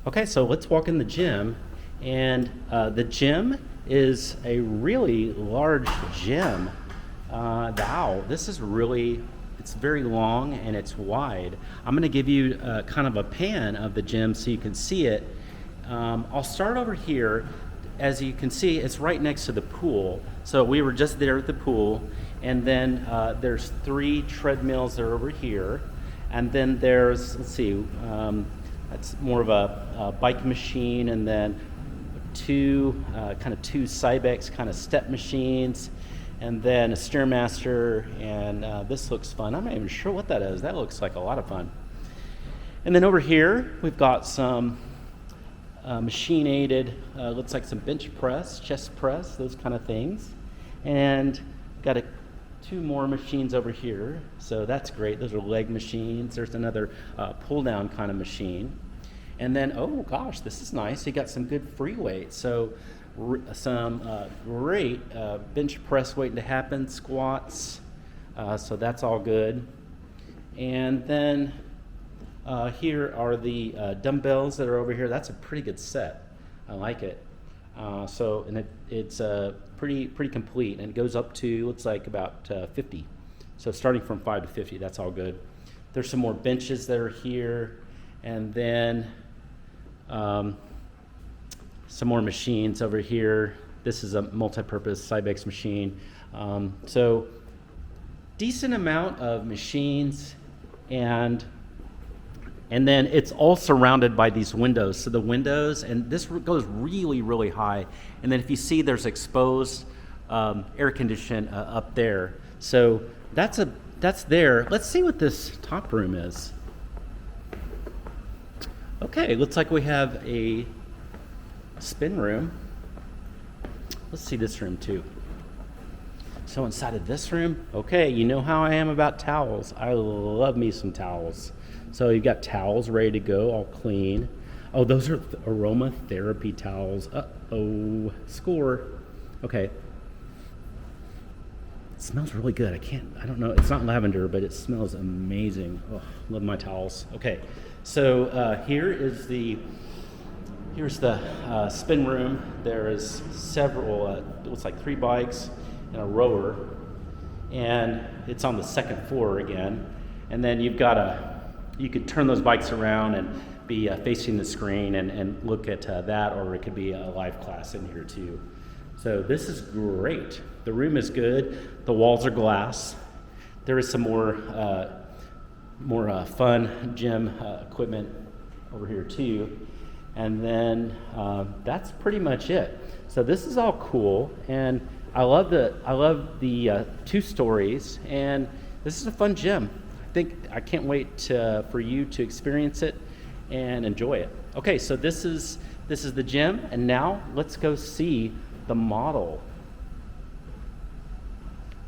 Okay, so let's walk in the gym. And the gym is a really large gym. Wow, this is really, it's very long and it's wide. I'm going to give you kind of a pan of the gym so you can see it. I'll start over here. As you can see, it's right next to the pool. So we were just there at the pool. And then there's 3 treadmills that are over here. And then there's, let's see, that's more of a bike machine, and then two Cybex kind of step machines, and then a Stairmaster, and this looks fun. I'm not even sure what that is. That looks like a lot of fun. And then over here, we've got some machine-aided, looks like some bench press, chest press, those kind of things. And got 2 more machines over here, so that's great. Those are leg machines. There's another pull-down kind of machine. And then, oh gosh, this is nice. You got some good free weight. So some great bench press waiting to happen, squats. So that's all good. And then here are the dumbbells that are over here. That's a pretty good set. I like it. And it's pretty complete, and it goes up to, looks like about 50. So starting from 5 to 50, that's all good. There's some more benches that are here, and then some more machines over here. This is a multi-purpose Cybex machine. So decent amount of machines, and then it's all surrounded by these windows. So the windows, and this goes really, really high. And then if you see, there's exposed air condition up there. So that's there. Let's see what this top room is. Okay, looks like we have a spin room. Let's see this room too. So inside of this room, okay, you know how I am about towels. I love me some towels. So you've got towels ready to go, all clean. Oh, those are aromatherapy towels. Uh-oh, score. Okay. It smells really good. I don't know, it's not lavender, but it smells amazing. Oh, love my towels. Okay, so here's the spin room. There is several, it looks like 3 bikes and a rower, and it's on the 2nd floor again. And then you've got you could turn those bikes around and be facing the screen and look at that, or it could be a live class in here too. So this is great. The room is good. The walls are glass. There is some more fun gym equipment over here too. And then that's pretty much it. So this is all cool, and I love the 2 stories, and this is a fun gym. I can't wait for you to experience it and enjoy it. Okay, so this is the gym, and now let's go see the model.